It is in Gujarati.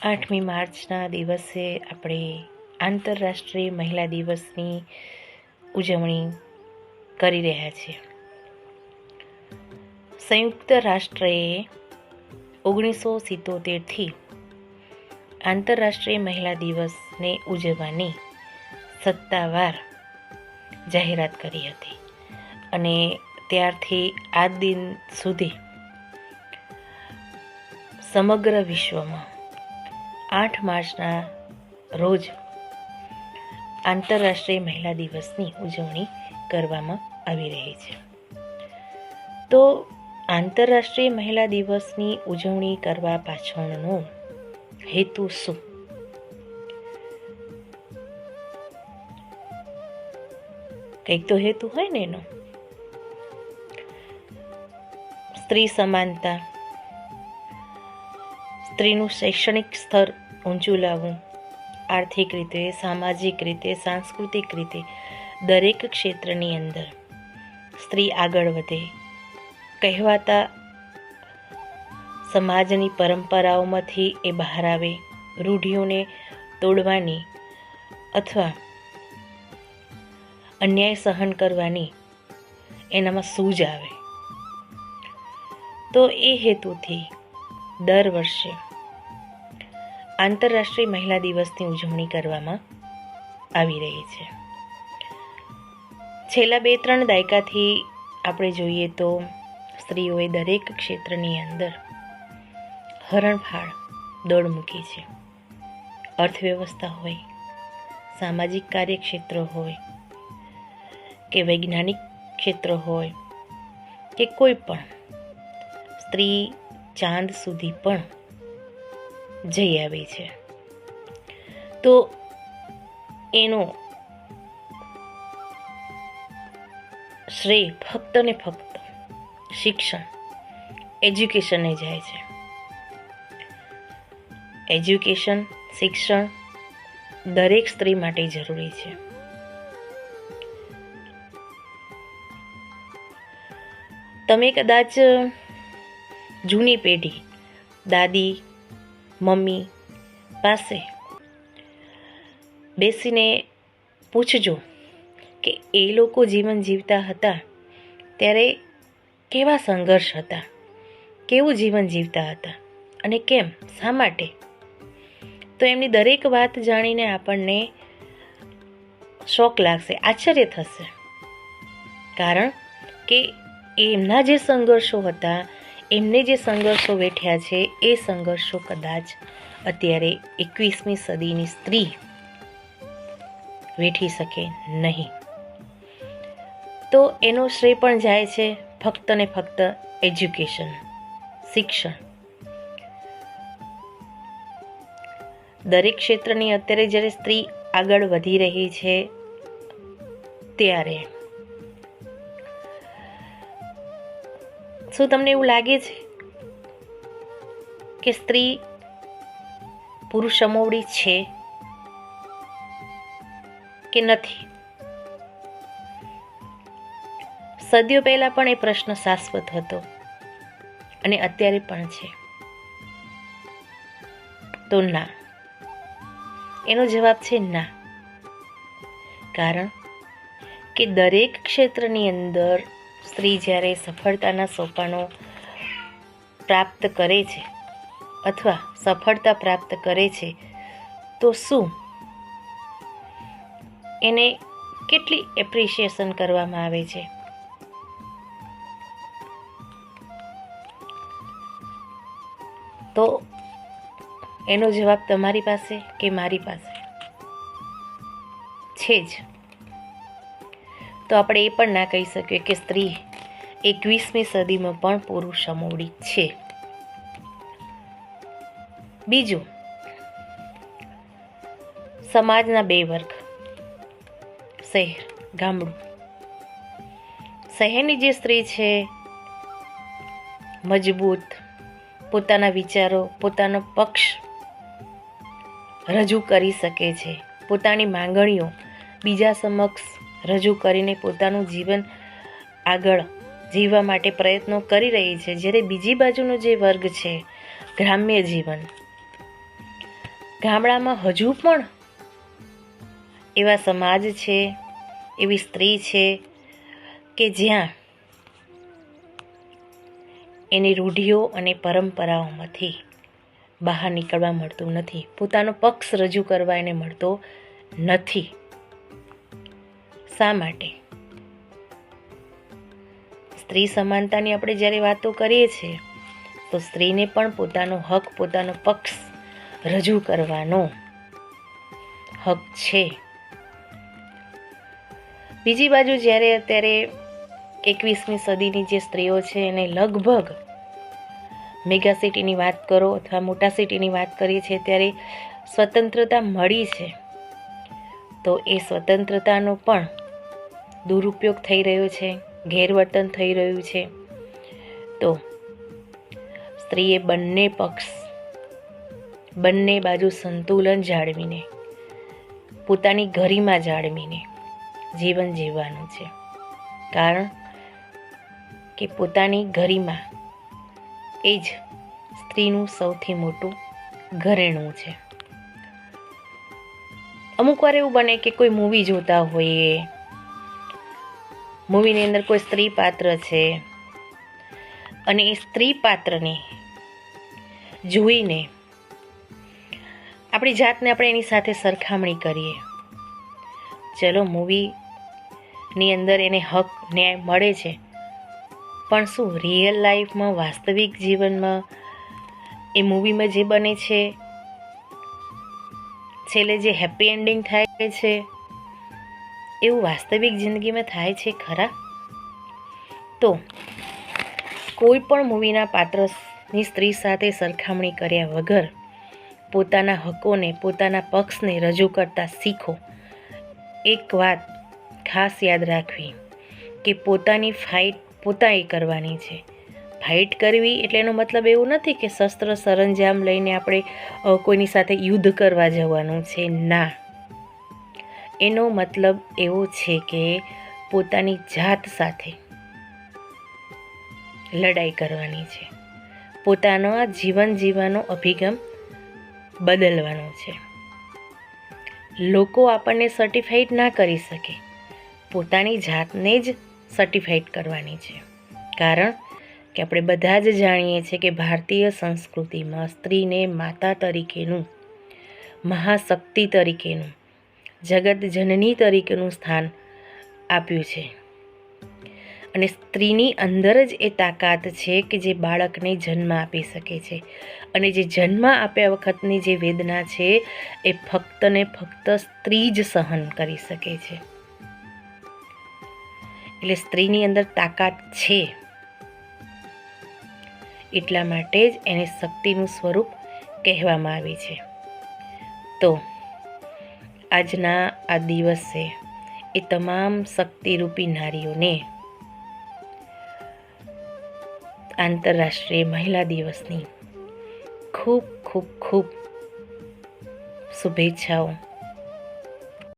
8મી માર્ચના દિવસે આપણે આંતરરાષ્ટ્રીય મહિલા દિવસની ઉજવણી કરી રહ્યા છીએ. સંયુક્ત રાષ્ટ્રએ 1977થી આંતરરાષ્ટ્રીય મહિલા દિવસને ઉજવવાની સત્તાવાર જાહેરાત કરી હતી અને ત્યારથી આજ દિન સુધી સમગ્ર વિશ્વમાં 8 માર્ચના રોજ આંતરરાષ્ટ્રીય મહિલા દિવસની ઉજવણી કરવામાં આવી રહી છે. તો આંતરરાષ્ટ્રીય મહિલા દિવસની ઉજવણી કરવા પાછળનો હેતુ શું? કંઈક તો હેતુ હોય ને એનો. સ્ત્રી સમાનતા, સ્ત્રીનું શૈક્ષણિક સ્તર ઊંચું લાવવું, આર્થિક રીતે, સામાજિક રીતે, સાંસ્કૃતિક રીતે દરેક ક્ષેત્રની અંદર સ્ત્રી આગળ વધે, કહેવાતા સમાજની પરંપરાઓમાંથી એ બહાર આવે, રૂઢિઓને તોડવાની અથવા અન્યાય સહન કરવાની એનામાં સૂઝ આવે. તો એ હેતુથી દર વર્ષે આંતરરાષ્ટ્રીય મહિલા દિવસની ઉજવણી કરવામાં આવી રહી છે. છેલ્લા 2-3 દાયકાથી આપણે જોઈએ તો સ્ત્રીઓએ દરેક ક્ષેત્રની અંદર હરણફાળ દોડ મૂકી છે. અર્થવ્યવસ્થા હોય, સામાજિક કાર્યક્ષેત્ર હોય કે વૈજ્ઞાનિક ક્ષેત્ર હોય કે કોઈ પણ, સ્ત્રી ચાંદ સુધી પણ જઈ આવી છે. તો એનો શ્રેય ફક્ત ને ફક્ત શિક્ષણ, એજ્યુકેશનને જાય છે. એજ્યુકેશન, શિક્ષણ દરેક સ્ત્રી માટે જરૂરી છે. તમે કદાચ જૂની પેઢી, દાદી, મમ્મી પાસે બેસીને પૂછજો કે એ લોકો જીવન જીવતા હતા ત્યારે કેવા સંઘર્ષ હતા, કેવું જીવન જીવતા હતા અને કેમ, શા માટે. તો એમની દરેક વાત જાણીને આપણને શોક લાગશે, આશ્ચર્ય થશે. કારણ કે એમના જે સંઘર્ષો હતા, એમને જે સંઘર્ષો વેઠ્યા છે, એ સંઘર્ષો કદાચ અત્યારે 21મી સદીની સ્ત્રી વેઠી શકે નહીં. તો એનો શ્રેય પણ જાય છે ફક્ત ને ફક્ત એજ્યુકેશન, શિક્ષણ. દરેક ક્ષેત્રની અત્યારે જ્યારે સ્ત્રી આગળ વધી રહી છે ત્યારે શું તમને એવું લાગે છે કે સ્ત્રી પુરુષ સમોવડી છે કે નથી? સદીઓ પહેલા પણ એ પ્રશ્ન શાશ્વત હતો અને અત્યારે પણ છે. તો ના, એનો જવાબ છે ના. કારણ કે દરેક ક્ષેત્રની અંદર સ્ત્રી જ્યારે સફળતાના સોપાનો પ્રાપ્ત કરે છે અથવા સફળતા પ્રાપ્ત કરે છે તો શું એને કેટલી એપ્રિશિએશન કરવામાં આવે છે? તો એનો જવાબ તમારી પાસે કે મારી પાસે છે જ. તો આપણે એ પણ ના કહી શકીએ કે સ્ત્રી 21મી સદીમાં પણ પુરુષ સમોવડી છે. બીજું, સમાજના 2 વર્ગ, શહેર, ગામડું. શહેરની જે સ્ત્રી છે મજબૂત, પોતાના વિચારો, પોતાનો પક્ષ રજૂ કરી શકે છે, પોતાની માંગણીઓ બીજા સમક્ષ રજૂ કરીને પોતાનું જીવન આગળ જીવવા માટે પ્રયત્નો કરી રહી છે. જ્યારે બીજી બાજુનો જે વર્ગ છે ગ્રામ્ય જીવન, ગામડામાં હજુ પણ એવા સમાજ છે, એવી સ્ત્રી છે કે જ્યાં એની રૂઢિઓ અને પરંપરાઓમાંથી બહાર નીકળવા મળતું નથી, પોતાનો પક્ષ રજૂ કરવા એને મળતો નથી. શા માટે? સ્ત્રી સમાનતાની આપણે જ્યારે વાતો કરીએ છીએ તો સ્ત્રીને પણ પોતાનો હક, પોતાનો પક્ષ રજૂ કરવાનો હક છે. બીજી બાજુ જ્યારે અત્યારે 21મી સદીની જે સ્ત્રીઓ છે એને લગભગ મેગા સિટીની વાત કરો અથવા મોટા સિટીની વાત કરીએ છીએ ત્યારે સ્વતંત્રતા મળી છે, તો એ સ્વતંત્રતાનો પણ દુરુપયોગ થઈ રહ્યો છે, ગેરવર્તન થઈ રહ્યું છે. તો સ્ત્રીએ બંને પક્ષ, બંને બાજુ સંતુલન જાળવીને, પોતાની ગરિમા જાળવીને જીવન જીવવાનું છે. કારણ કે પોતાની ગરિમા એ જ સ્ત્રીનું સૌથી મોટું ઘરેણું છે. અમુક વાર એવું બને કે કોઈ મૂવી જોતા હોઈએ, મૂવીની અંદર કોઈ સ્ત્રી પાત્ર છે અને એ સ્ત્રી પાત્રને જોઈને આપણી જાતને આપણે એની સાથે સરખામણી કરીએ. ચલો, મૂવીની અંદર એને હક, ન્યાય મળે છે, પણ શું રિયલ લાઈફમાં, વાસ્તવિક જીવનમાં એ મૂવીમાં જે બને છે, છેલ્લે જે હેપી એન્ડિંગ થાય છે, એવું વાસ્તવિક જિંદગીમાં થાય છે ખરા? તો કોઈ પણ મૂવીના પાત્રની સ્ત્રી સાથે સરખામણી કર્યા વગર પોતાના હકોને, પોતાના પક્ષને રજૂ કરતા શીખો. એક વાત ખાસ યાદ રાખવી કે પોતાની ફાઇટ પોતાએ કરવાની છે. ફાઇટ કરવી એટલે એનો મતલબ એવું નથી કે શસ્ત્ર સરંજામ લઈને આપણે કોઈની સાથે યુદ્ધ કરવા જવાનું છે. ના, એનો મતલબ એવો છે કે પોતાની જાત સાથે લડાઈ કરવાની છે, પોતાનો આ જીવન જીવવાનો અભિગમ બદલવાનો છે. લોકો આપણને સર્ટિફાઈડ ના કરી શકે, પોતાની જાતને જ સર્ટિફાઈડ કરવાની છે. કારણ કે આપણે બધા જ જાણીએ છીએ કે ભારતીય સંસ્કૃતિમાં સ્ત્રીને માતા તરીકેનું, મહાશક્તિ તરીકેનું, જગત જનની તરીકેનું સ્થાન આપ્યું છે. અને સ્ત્રીની અંદર જ એ તાકાત છે કે જે બાળકને જન્મ આપી શકે છે. અને જે જન્મ આપ્યા વખતની જે વેદના છે એ ફક્ત ને ફક્ત સ્ત્રી જ સહન કરી શકે છે. એટલે સ્ત્રીની અંદર તાકાત છે, એટલા માટે જ એને શક્તિનું સ્વરૂપ કહેવામાં આવે છે. તો આજના આ દિવસે એ તમામ શક્તિરૂપી નારીઓને આંતરરાષ્ટ્રીય મહિલા દિવસની ખૂબ ખૂબ ખૂબ શુભેચ્છાઓ.